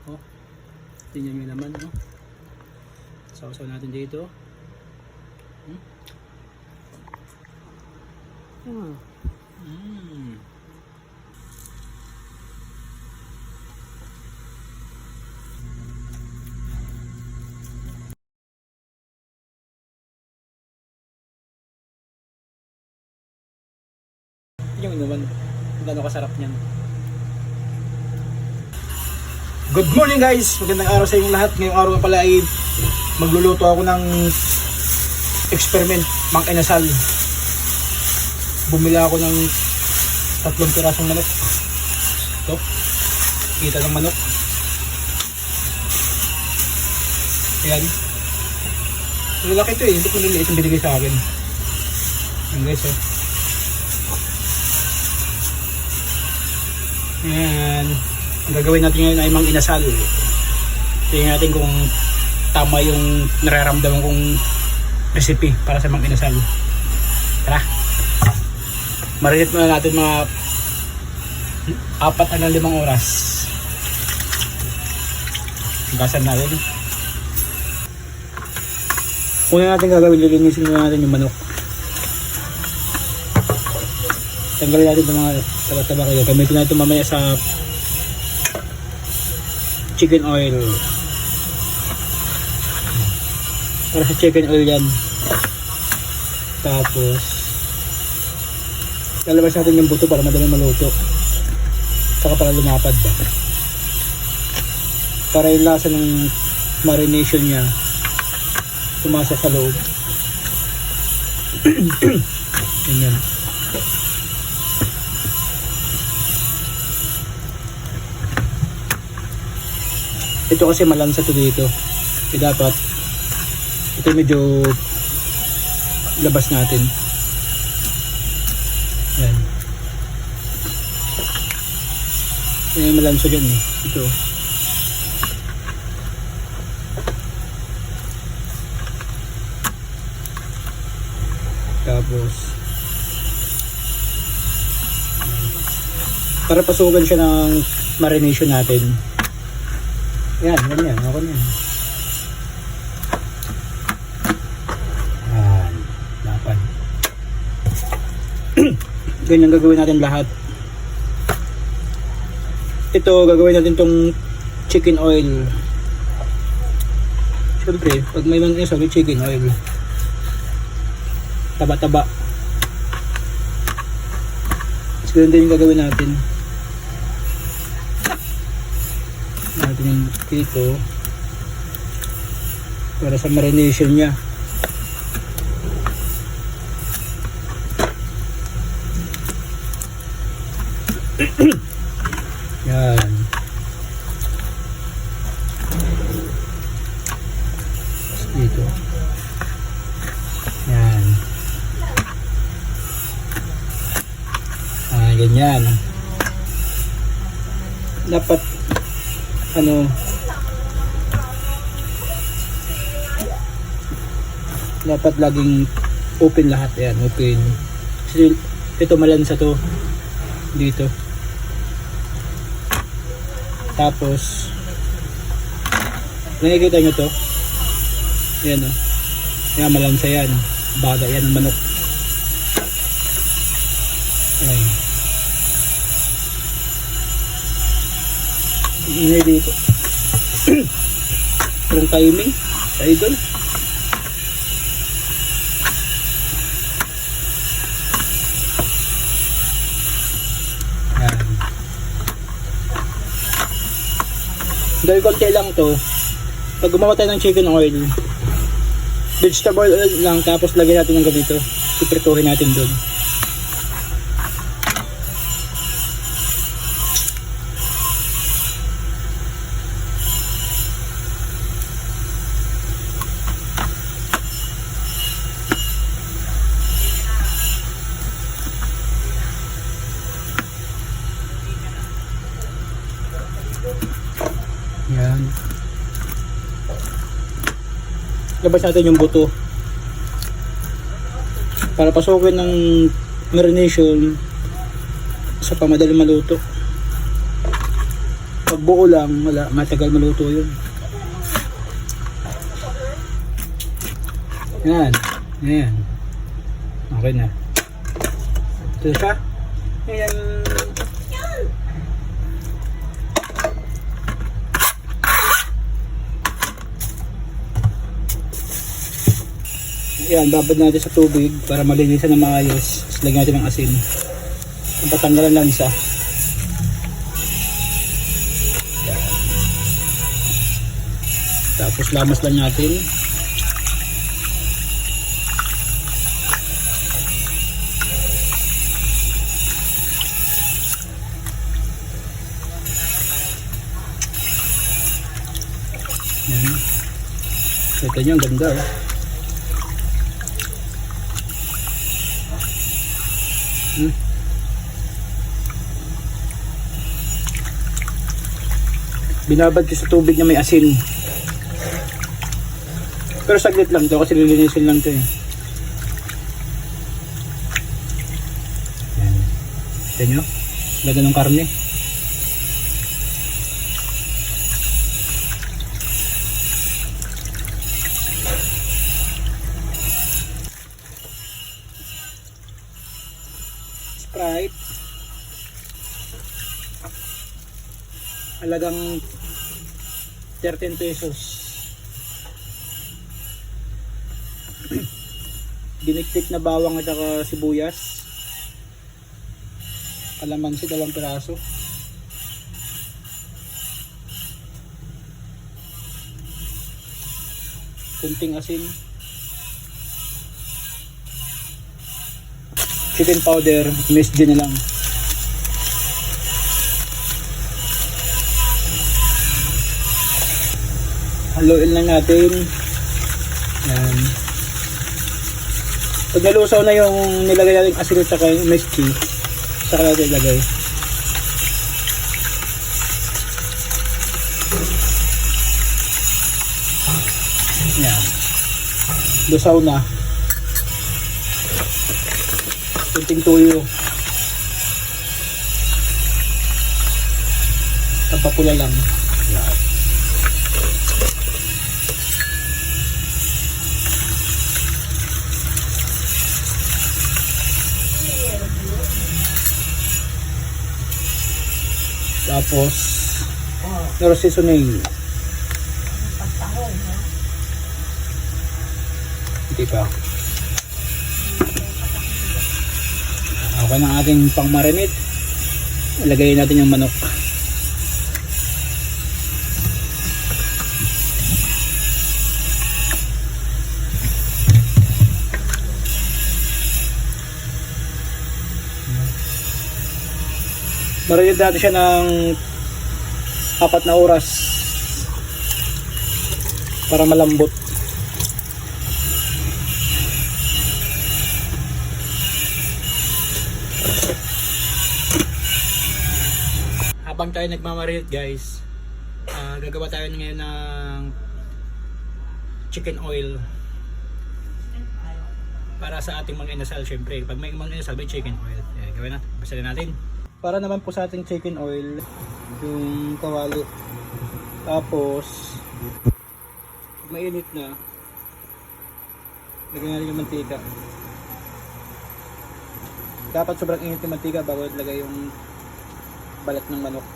Oh, tingnan nyo naman, oh. Sausaw natin dito. Yung naman, kung gano'ng kasarap niyan. Good morning guys! Magandang araw sa inyong lahat. Ngayong araw pala ay magluluto ako ng experiment mang inasal. Bumili ako ng 3 pirasong manok. Ito, kita ng manok. Ayan. Malaki ito eh, hindi ko niliit yung binigay sa akin. Ayan guys oh. Ayan. Ang gagawin natin ngayon ay mang inasal. Tingnan natin kung tama yung nararamdaman kong recipe para sa mang inasal. Tara. Marinate muna natin mga 4 hanggang 5 oras. Gasan natin. Una natin gagawin, lilinisin muna natin yung manok. Tanggalin natin yung mga taba-taba kayo. Gamitin natin mamaya sa chicken oil. Para sa chicken oil yan. Tapos lalabas natin yung buto para madali maluto. Saka para lumapad ba. Para yung lasa ng marination niya pumasok sa loob. Ganyan. Ito kasi malansa to dito. Dapat ito medyo labas natin. Yan. Yan malansa dyan eh. Ito. Tapos para pasukan siya ng marination natin. Yan, ganyan. Ako na yan. Yan. Lapan. Ganyan gagawin natin lahat. Ito, gagawin natin tong chicken oil. Siyempre, pag may mga isa, chicken oil. Taba-taba. So, ganun din yung gagawin natin. Natin yung dito para sa marination niya. Yan. Dito. Yan. Ganyan. Dapat dapat laging open lahat. Yan, open. Kasi ito malansa to dito. Tapos nakikita nyo to, yan o, yan malansa yan, baga yan ang manok. Yan ingay dito. Parang timing sa idol. Yan. Dahil konti lang to. Pag gumawa tayo ng chicken oil, vegetable oil lang, tapos lagyan natin ng ganito, iprituhin natin doon. Yan. Labas natin yung buto para pasukin ng marination sa pamadaling maluto. Pag buo lang, wala, matagal maluto yun. Yan. Yan. Okay na. Ito siya. Ayan. Ayan, babad natin sa tubig para malinisan na maayos. Tapos lagyan natin ng asin. Kung patanggalan lang isa. Ayan. Tapos lamas lang natin. Ayan. Kita nyo, ang ganda oh. Binabad ko sa tubig na may asin. Pero saglit lang to kasi lilinisin lang to eh. Yan. Ito nyo? Ganda ng karne. Sprite. Halagang 13 pesos. Diniktik na bawang at saka sibuyas. Kalamansi 2 piraso. Kunting asin. Chicken powder, MSG na lang. Haluin lang natin. Yan. Pag nalusaw na yung nilagay natin asin at saka yung MSG, saka natin ilagay. Yan. Lusaw na. Kunting tuyo. Tapapula lang. Yan. Tapos pero seasoning. Hindi pa. Okay na ating pang marinate. Ilagay natin yung manok. Marinate natin siya ng 4 na oras para malambot. Habang tayo nagmamarinate guys, gagawa tayo ngayon ng chicken oil para sa ating mga inasal. Syempre pag may mga inasal may chicken oil. Gawin natin, basalin natin. Para naman po sa ating chicken oil, yung kawali. Tapos pag mainit na, lagyan natin yung mantika. Dapat sobrang init yung mantika bago ilagay yung balat ng manok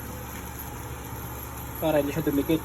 para hindi siya dumikit.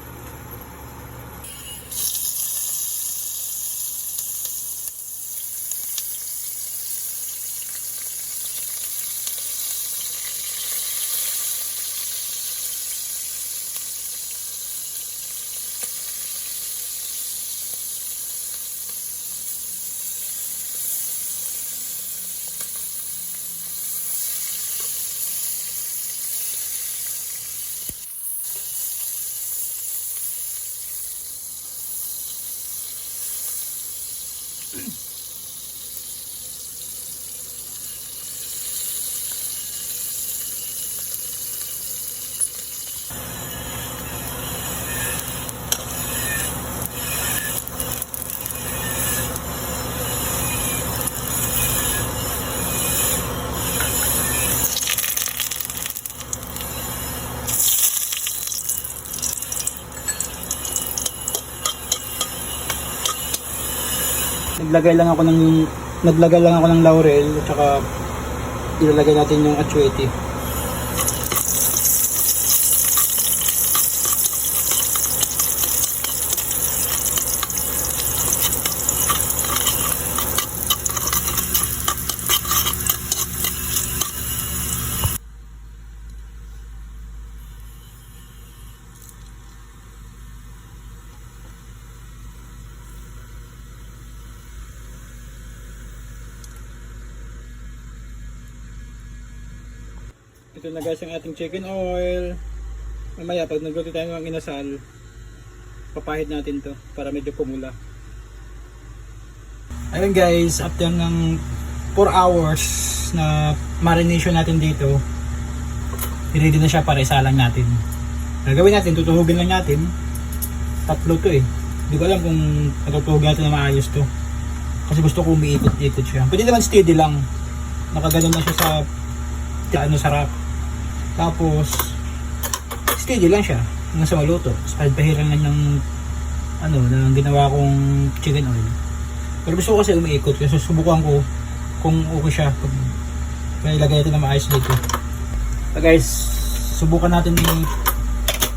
naglagay lang ako ng laurel at saka ilalagay natin yung atsuete. Ito na guys ang ating chicken oil. Mamaya pag nagluto tayo ng inasal, papahid natin to para medyo pumula. Ayun guys, after ng 4 hours na marination natin dito, ready na siya para isalang natin. Gagawin natin, tutuhugin lang natin. Tatlo to eh. Hindi ko alam kung matutuhugin natin na maayos to. Kasi gusto ko umiikot-ikot siya. Pwede naman steady lang. Nakaganon na siya sa rack. Tapos steady lang siya hanggang sa maluto. Pahiran lang ng ginawa kong chicken oil. Pero gusto ko kasi umiikot kasi subukan ko kung okay siya pag ilagay natin na maayos dito. So guys, subukan natin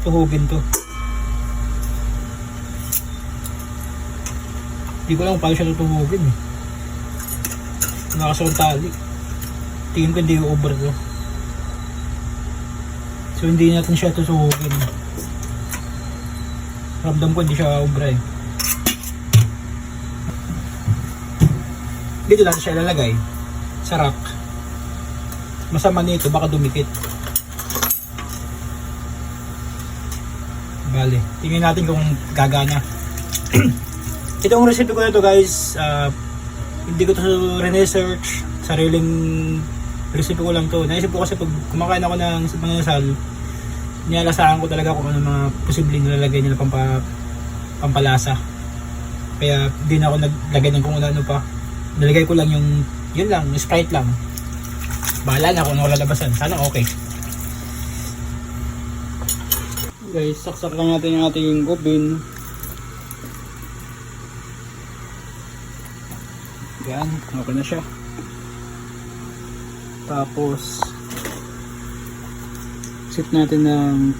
tuhugin to. Hindi ko alam kung paano siya tutuhugin eh. Nakasawang tali. Tingin ko hindi over to. So hindi natin siya tutuhugin. Ramdam ko hindi siya obra eh. Dito natin siya ilalagay sa rack. Masama nito baka dumikit. Bale, tingnan natin kung gagana. Itong recipe ko na to guys, hindi ko to research, sariling recipe ko lang to. Naisip ko kasi pag kumakain ako ng manasal, nilalasaan ko talaga kung ano mga posibleng nilalagay nila pampalasa. Kaya di na ako naglagay ng kung ano pa. Nilagay ko lang yung Sprite lang. Bahala na kung ano lalabasan. Sana okay. Guys, saksak lang natin yung ating oven. Yan, okay na siya. Tapos set natin ng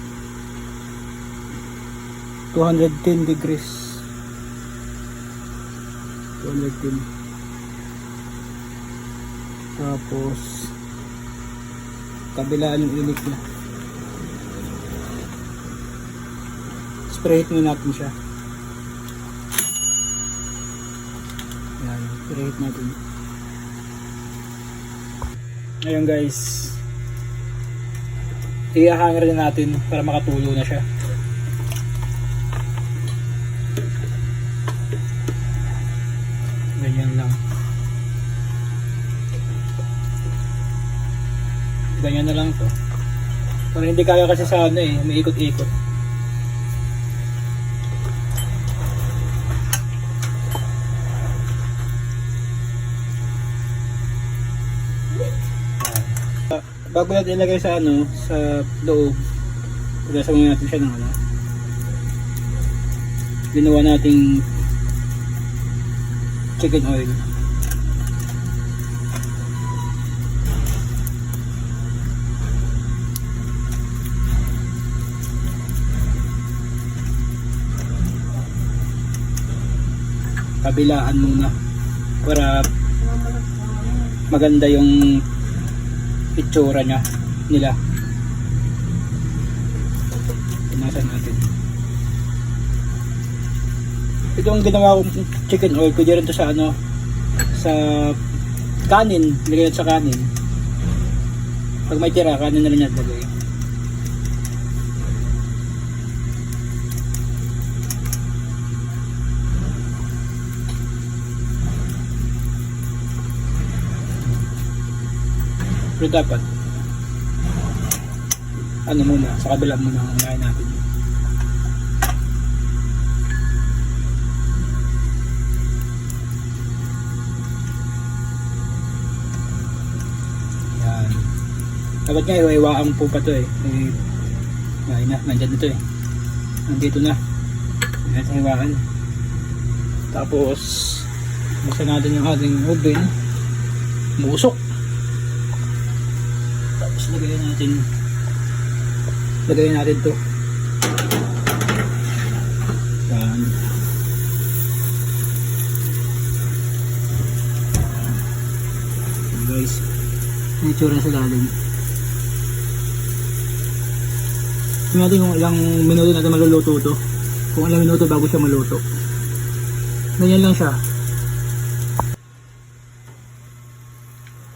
210 degrees. 210. Tapos kabilaan yung init niya. Spray heat muna natin siya. Yan, spray heat natin. Ngayon guys, i-hanger na natin para makatulo na siya. Ganyan lang. Ganyan na lang to. Para hindi kaya kasi sa may ikot-ikot. Bago natin ilagay sa sa loob, ilasamin natin siya ng ginawa nating chicken oil. Kabilaan muna para maganda yung itsura nila. Punasan natin. Ito ang ginawa kong chicken oil. Pwede rin ito sa sa kanin. Nilagay sa kanin. Pag may tira, kanin na rin yan lagay. Pero dapat muna, sa kabila muna ang unahin natin. Yan. Dapat nga iwaang po pa to eh. Nandyan na to eh. Nandito na. Nandito iwaan. Tapos Buksan natin yung ating oven. Musok. Tapos lagayin natin to. Yan. Guys, may itsura sa lalim. Tingnan natin kung ilang minuto natin maluluto to. Kung ilang minuto bago siya maluto. Ganyan lang siya.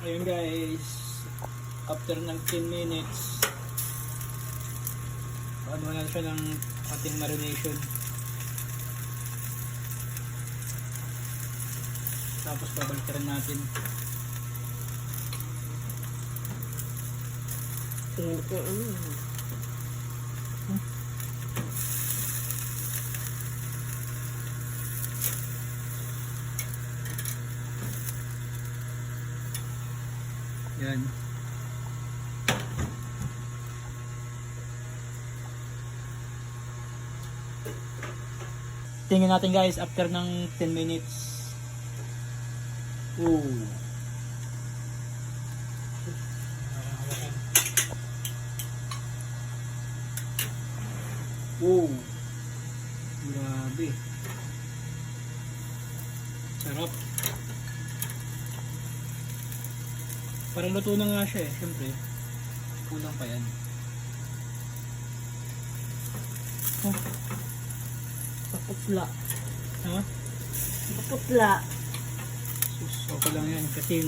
Ayun guys, after ng 10 minutes, ano na siya ng ating marination. Tapos babalikan natin. Yan. Tingnan natin guys after ng 10 minutes. Ooh. Ooh. Grabe. Sarap. Parang luto na nga siya eh, syempre. Kulang pa yan. Oh. Paputla. Ha? Paputla. Sus, okay lang yan. Kasi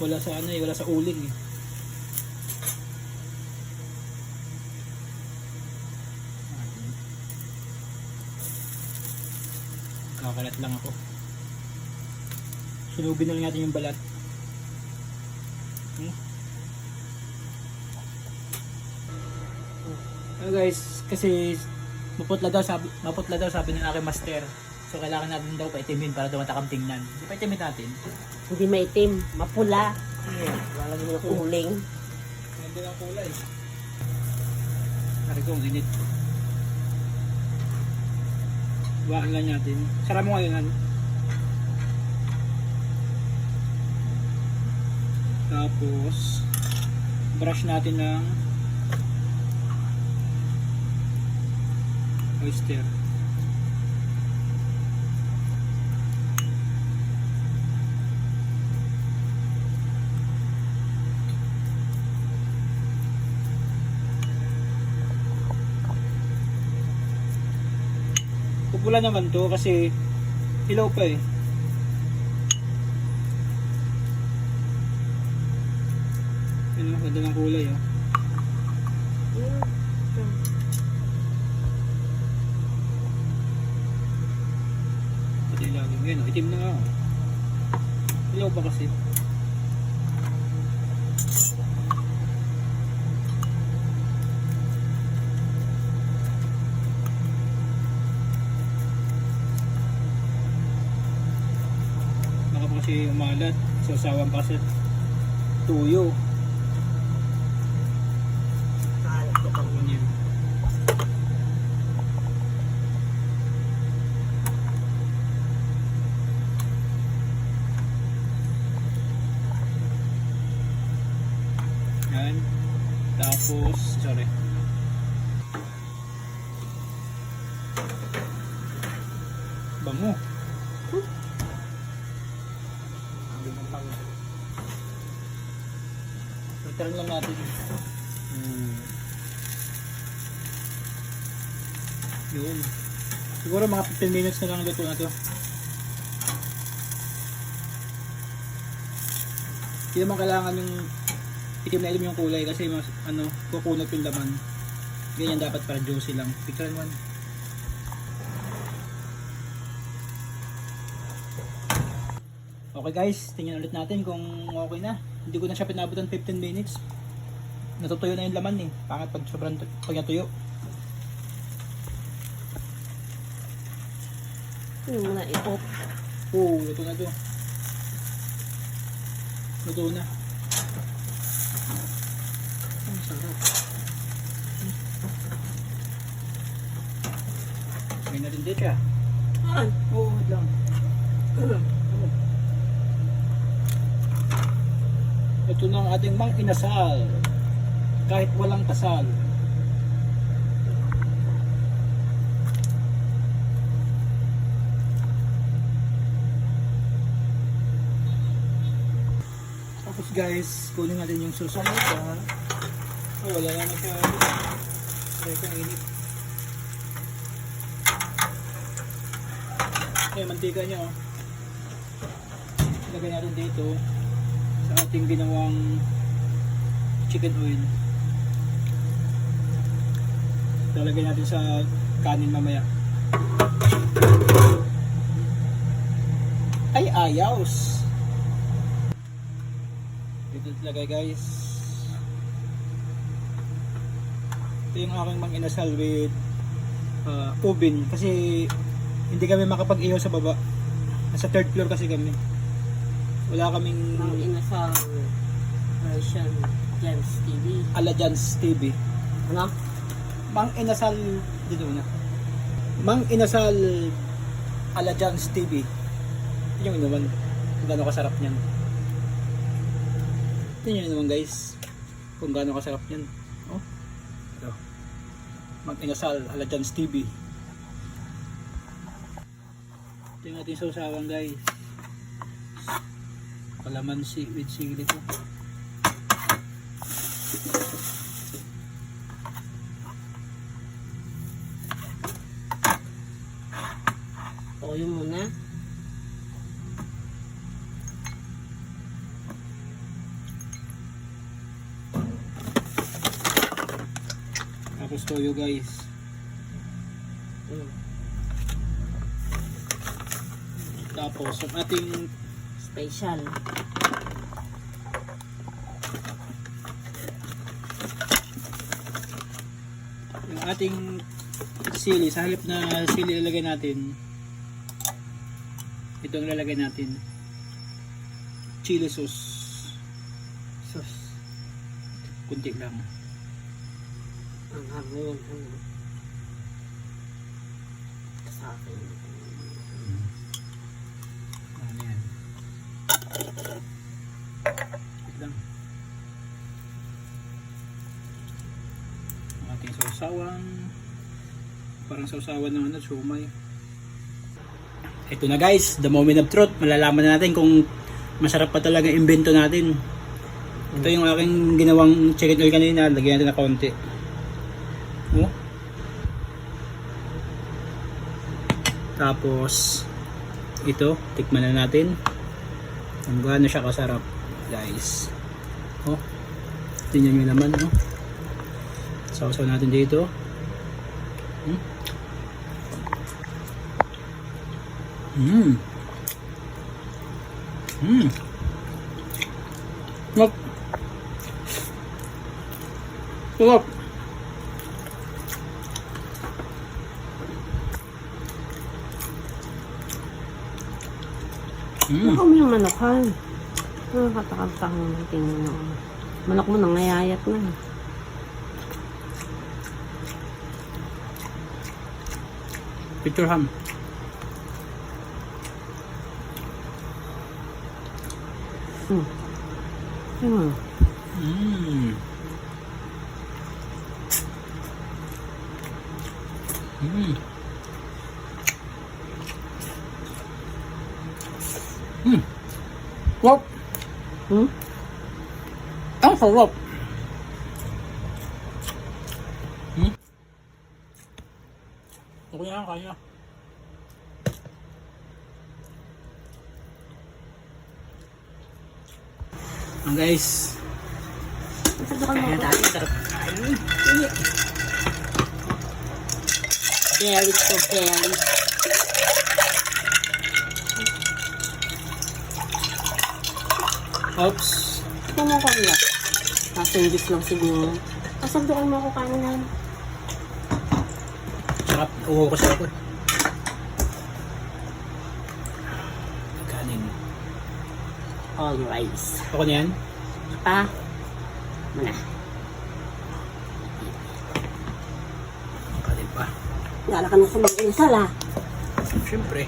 wala sa ano eh, wala sa uling eh. Kakalat lang ako. Sinubin na lang natin yung balat. Guys, kasi maputla daw sabi ng aking master. So kailangan natin daw paitimin para daw matakam tingnan. Hindi pa itimin natin. Hindi maitim, mapula. Wala mo ng uling. Ganda ng kulay. Hari ko, ang init. Buwakan lang natin. Sara mo ngayon. Tapos brush natin ng oyster. Pupula naman to kasi ilaw pa eh. Ano, ganda ng kulay oh. Pati ilalim yun oh, itim na nga oh. Ilaw pa kasi. Baka pa kasi umalat, sasawan pa kasi tuyo. Ganyan. Yan. Tapos, sorry. Bango. Return lang natin. Yun. Siguro mga 15 minutes na lang luto na to. Hindi naman kailangan yung itim na itim yung kulay kasi mas, ano, kukunot yung laman. Ganyan dapat para juicy lang. Picturean mo. Okay guys, tingnan ulit natin kung okay na. Hindi ko na siya pinabutan 15 minutes. Natutuyo na yung laman eh. Pangat pag sobrang pag natuyo. Yung muna i-off. Oo, luto na to. Luto na. Ang sarap. May na rin din siya. Ay, Oo, lang. Ito na ang ating mang inasal. Kahit walang kasal. Tapos guys, kunin natin yung susunod ha. Oh, wala na siya. Teka, init. Okay, mantika niya oh. Ilagay natin dito sa ating ginawang chicken oil. Lalagay natin sa kanin mamaya. Ay, ayaws! Dito lagay guys. Ito yung aking mang inasal with oven kasi hindi kami makapag-ihaw sa baba. Nasa third floor kasi kami. Wala kaming Mang inasal version Gems TV. ala Jan's TV. Ano? Mang inasal dito na. Mang inasal ala Jan's TV. Yun yung naman. Kung gaano kasarap niyan. Tingnan nyo naman guys. Kung gaano kasarap niyan. Oh. Ito. Mang inasal ala Jan's TV. Ito yung ating sausawan guys. Kalamansi with sili po. Toyo muna. Tapos toyo guys. Tapos ang ating Special. yung ating sili, sa halip na sili ilalagay natin, ito ang lalagay natin, chili sauce. Kunti lang. Ang hangin. Sa akin. Ano yan? Wait lang. Ang ating sausawan, parang sausawan ng ano, siomay. Ito na guys, the moment of truth. Malalaman na natin kung masarap pa talaga yung invento natin. Ito yung aking ginawang chicken oil kanina. Lagyan natin na konti. Oh. Tapos ito, tikman na natin kung gaano siya kasarap guys. Oh, tingnan nyo naman oh. Sausaw natin dito. Sarap. Sarap. Baka mo yung manokhan. Nakatakantang ng tingin mo. Manok mo nangayayat na. Picture ham. Hmm. Wow. Ang sarap. Okay na, kaya. Guys. Kaya tayo, sarap kain. Very so very. Oops. Ito mo ko lang. Nasingis lang siguro. Kasandukan mo ako kanan. Sarap. Uho ko sa ako. Kanin. All rice. Ako na yan. Pa. Muna. Kanin pa. Gala ka na sa mga insal ah. Siyempre.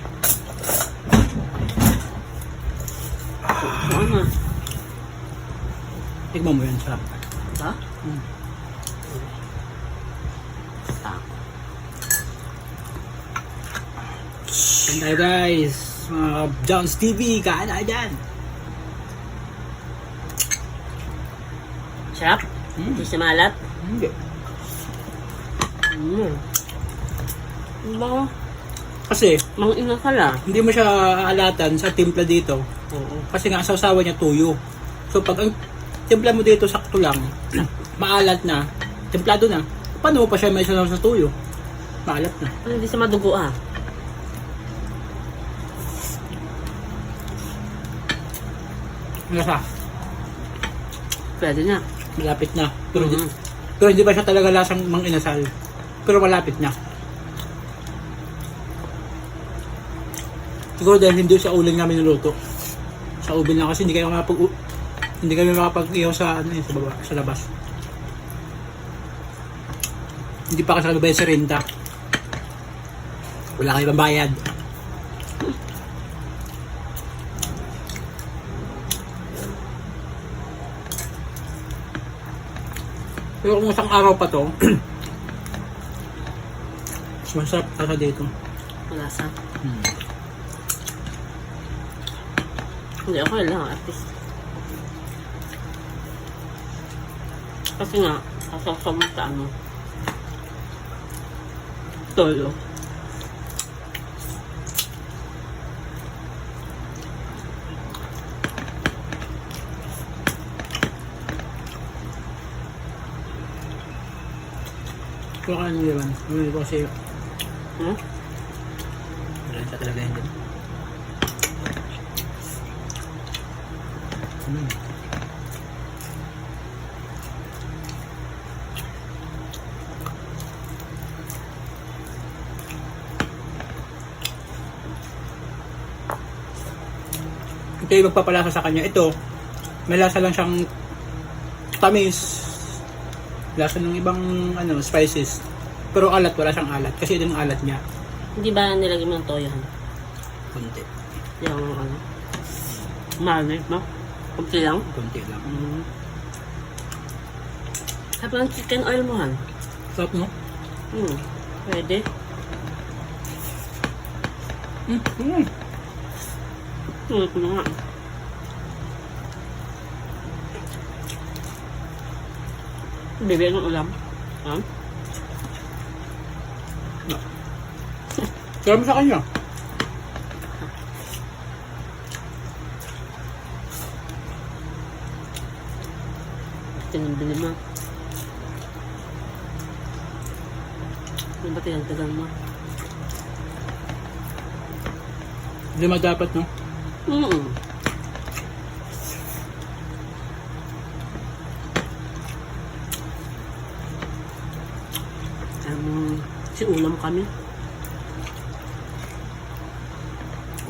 Ano? Tikman mo yan, sarap. Ha? Mm. Yan tayo guys. Mga John's TV, kaan na dyan. Sarap? Hindi siya malat? Hindi. Baka, Kasi, mang inasal ah. hindi mo siya aalatan sa timpla dito. Oo. Kasi nga, ang sausawa niya tuyo. So, pag ang timpla mo dito sakto lang, maalat na, templado na, paano mo pa siya may sasaw sa tuyo? Maalat na. Hindi siya madugo ah. Nasa, Pwede na. malapit na. Pero, Mhm. pero hindi pa siya talaga lasang mang inasal. Pero malapit na. Siguro dahil hindi sa uling namin niluto. Sa ubin lang kasi hindi kami makapag-ihaw sa ano yun, sa baba, sa labas. Hindi pa kasi kami bayad sa renta. Wala kayo pambayad. Pero kung isang araw pa to, mas masarap talaga dito. Malasa. Hindi, okay lang. At least. Kasi nga, kasasaw mo sa ano. Tolo. Kung ano naman, hindi ko kasi Hmm? wala sa talaga yun din. Ito yung magpapalasa sa kanya. Ito, may lasa lang siyang tamis. Lasa ng ibang ano, spices. Pero alat, wala siyang alat. Kasi ito yung alat niya. Hindi ba nilagyan mo ng toyo? Kunti. Yung ano? Marinate, no? Kunti lang. Kunti lang. Sabi ng chicken oil mo, han? Sarap, no? Pwede. Ito na nga. Bebe, anong ulam? Ha? Sarap sa kanya. Tinibili mo. Ano ba tinagdagan mo? Lima dapat, no? Si ulam kami.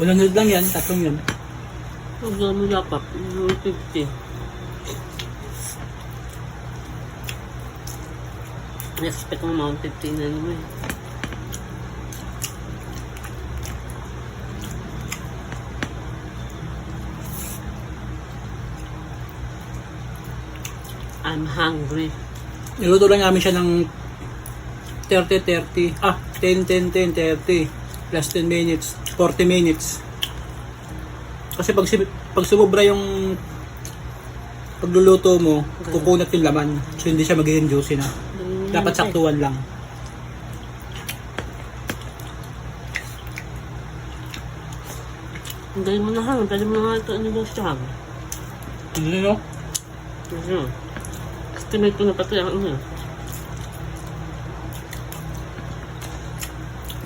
Unang nilid lang yan, tatlong yan. Huwag na mo lapap. 50. Expect mo mga 50 na naman. I'm hungry. Niluto lang namin siya ng 30. 10, 30. Plus 10 minutes. 40 minutes. Kasi pag sumubra yung pagluluto mo, kukunat yung laman. So hindi siya magiging juicy na. Dapat saktuhan lang. Ang galing mo na ha. Pwede mo na nga ito anibusyahan. Hindi, no? Estimate ko na pati ang ano.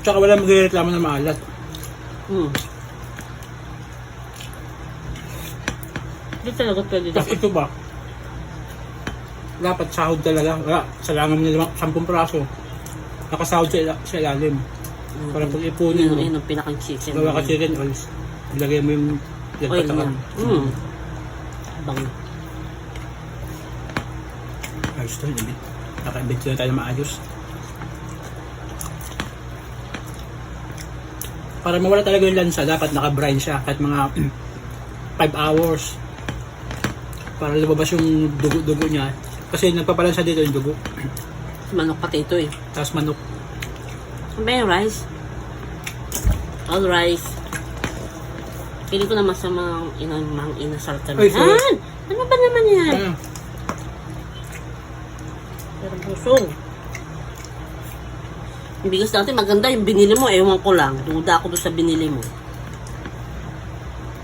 Tsaka wala magreklamo na maalat. Hindi talaga pwede Tapos ito ba? Dapat sahod talaga. Wala, salangan mo nila 10 praso. Nakasahod sa ilalim. Para pag ipunin mo, Yun ang pinakang chicken. gawa ka chicken oils. Ilagay mo yung Oil lagpatakan. niya. Bang. Ayos to, ibig. Naka-ibig sila tayo na maayos. Para mawala talaga yung lansa, dapat naka-brine siya. Kahit mga 5 5 hours para lumabas yung dugo-dugo niya. Kasi nagpapalansa dito yung dugo. Manok pati ito eh. Tapos manok. Ano ba yung rice? All rice. Pili ko naman sa mga inasal kami. Ay, sorry. Ano ba naman yan? Ah, Pero busog. Yung bigas natin maganda, yung binili mo, ewan ko lang. Duda ako doon sa binili mo.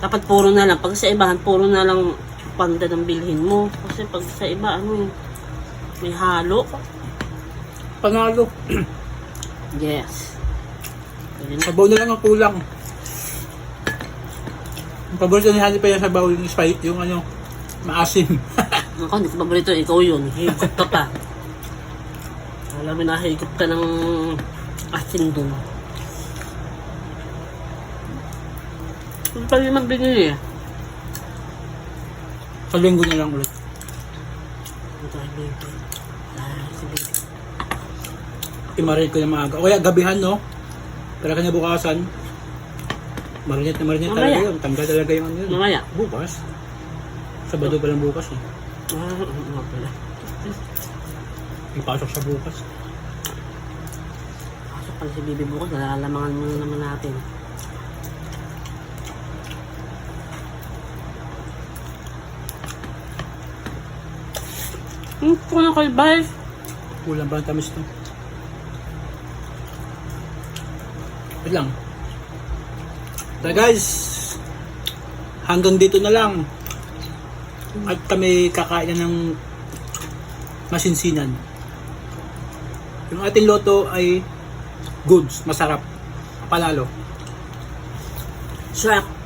Dapat puro na lang. Pag sa ibahan, puro na lang panda ng bilhin mo. Kasi pag sa iba, may halo. panalo. Yes. Pwede na. Sabaw na lang ang kulang. Ang paborito ni Hani pa yung sabaw, yung spice, yung ano, maasim. Ako, hindi ko paborito. Ikaw yun. Higop ka pa. Alam mo na, higop ka ng asin dun. Kung pa naman binili eh. Sa linggo na lang ulit. Ito ay baby. Sige. I-marinate ko na maaga. O kaya gabihan, no? Pero kinabukasan, marinate na marinate Mamaya. talaga yun. Tanggal talaga yung ano yun. Mamaya. Bukas. Sabado pa lang bukas eh. Ano pala. Ipasok sa bukas. Pasok pala si Bibi bukas. Nalalamangan mo naman natin. Kung na kayo ba? Kulang ba ang tamis to? Wait lang. So guys, hanggang dito na lang. At kami kakain na ng masinsinan. Yung ating loto ay goods, masarap, panalo. Sarap.